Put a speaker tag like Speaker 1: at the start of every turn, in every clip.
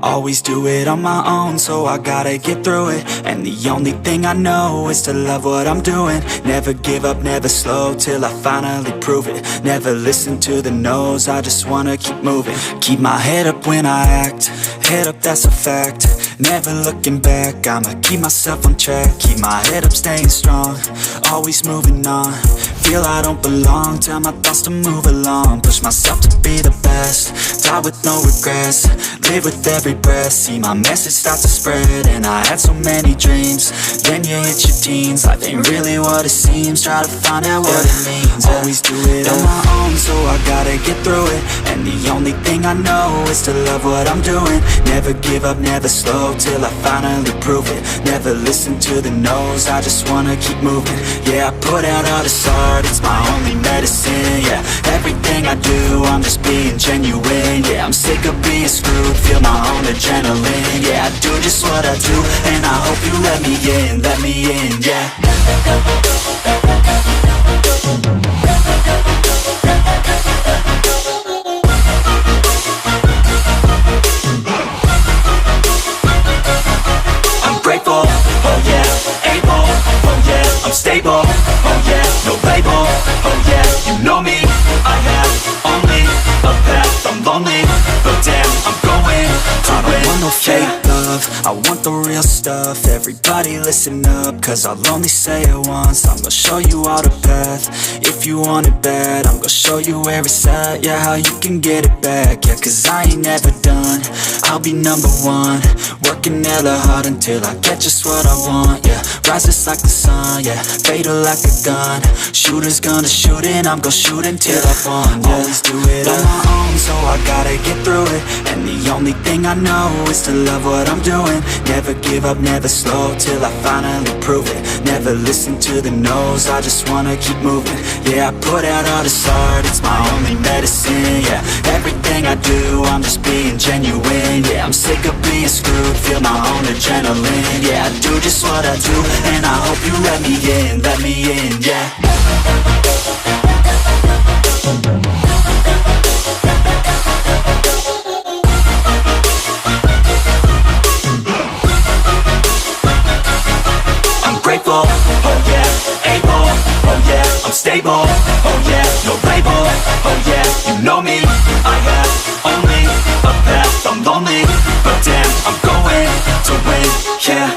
Speaker 1: Always do it on my own, so I gotta get through it. And the only thing I know is to love what I'm doing. Never give up, never slow, till I finally prove it. Never listen to the no's, I just wanna keep moving. Keep my head up when I act, head up, that's a fact. Never looking back, I'ma keep myself on track. Keep my head up, staying strong, always moving on. Feel I don't belong, tell my thoughts to move along. Push myself to be the best, die with no regrets. Live with every breath, see my message start to spread. And I had so many dreams, then you hit your teens. Life ain't really what it seems, try to find out what it means. Always do it on my own, so I gotta get through it. And the only thing I know is to love what I'm doing. Never give up, never slow, till I finally prove it. Never listen to the no's, I just wanna keep moving. Yeah, I put out all this art, it's my only medicine. Yeah, everything I do, I'm just being genuine. Yeah, I'm sick of being screwed, feel my own adrenaline. Yeah, I do just what I do, and I hope you let me in, yeah. I'm grateful, oh yeah, able, oh yeah, I'm stable, oh yeah, no label, oh yeah, you know me, I have only a path, I'm lonely, but damn, I'm going to win. I don't want no fake love, I want the real stuff. Everybody listen up, cause I'll only say it once. I'm gonna show you all the path, if you want it bad. I'm gonna show you where it's at, yeah, how you can get it back. Yeah, cause I ain't never done, I'll be number one. Working hella hard until I get just what I want, yeah. Rises like the sun, yeah, fatal like a gun. Shooters gonna shoot and I'm gonna shoot until I won, yeah. Always do it on my own, so I gotta get through it. And the only thing I know is to love what I'm doing. Never give up, never slow, till I finally prove it. Never listen to the no's, I just wanna keep moving. Yeah, I put out all this art, it's my only medicine. Yeah, everything I do, I'm just being genuine. Yeah, I'm sick of being screwed, feel my own adrenaline. Yeah, I do just what I do, and I hope you let me in, yeah. I'm grateful, oh yeah, able, oh yeah, I'm stable, oh yeah, no label, oh yeah, you know me, I have only a path, I'm lonely, but damn, I'm going to win, yeah.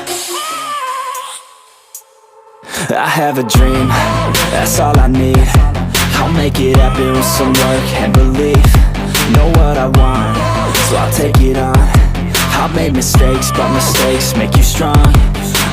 Speaker 1: I have a dream, that's all I need. I'll make it happen with some work and belief. Know what I want, so I'll take it on. I've made mistakes, but mistakes make you strong.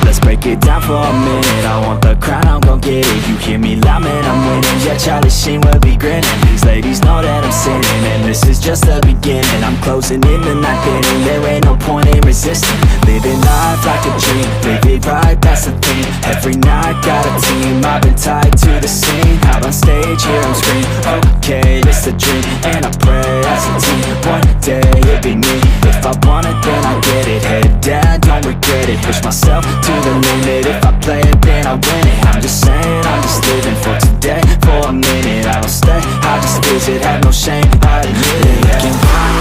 Speaker 1: Let's break it down for a minute. I want the crown, I'm gon' get it. You hear me loud, man, I'm winning. Yeah, Charlie Sheen will be grinning. These ladies know that I'm sinning, and this is just the beginning. I'm closing in the ninth inning, there ain't no point in resisting. Living life like a dream, live it right, that's the thing. Every night, got a team, I've been tied to the scene. Out on stage, here I'm screaming, okay, it's a dream. And I pray as a team, one day it'll be me. If I want it, then I get it. Head down, don't regret it. Push myself to the limit, if I play it then I win it. I'm just saying, I'm just living for today, for a minute. I don't stay, I just visit, have no shame, I admit it. Looking right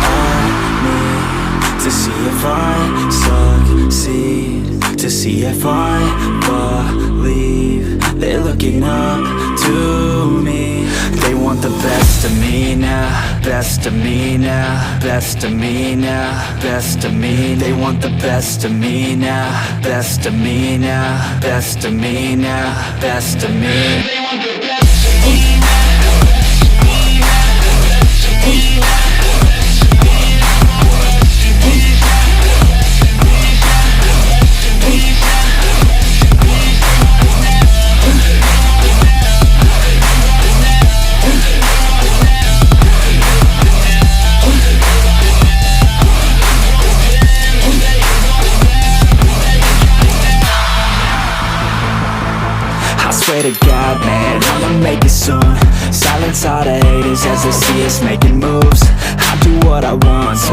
Speaker 1: at me, to see if I succeed, to see if I believe. They're looking up to me, they want the best of me now, best of me now, best of me now, best of me. They want the best of me now, best of me now, best of me now, best of me. They want the best of me now. Swear to God, man, I'ma make it soon. Silence all the haters as they see us making moves. I do what I want, so